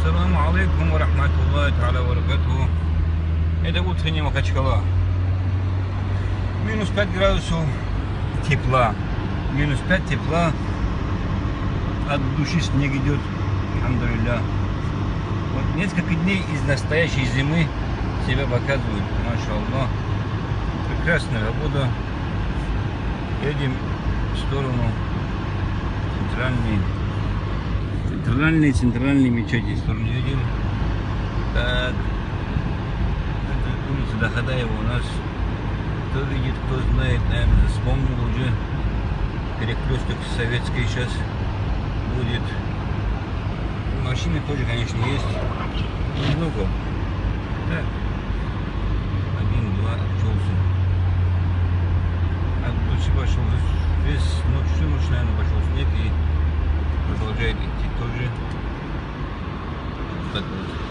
Ассаламу алейкум ва рахматуллахи та'аля ва баракатуху. Это утренний Махачкала. Минус 5 градусов тепла. Минус 5 тепла. От души снег идет. Алхамдулилля. Вот несколько дней из настоящей зимы себя показывают. Машаллах. Прекрасная погода. Едем в сторону центральной мечети. В сторону едем. Так. Это улица Дахадаева у нас. Кто видит, кто знает, наверное, вспомнил уже. Перекресток советской сейчас будет. Машины тоже, конечно, есть. Немного. Так. 1-2 обчелся. От души пошел весь ночь, всю ночь, наверное, пошел снег и продолжает идти тоже. Так вот.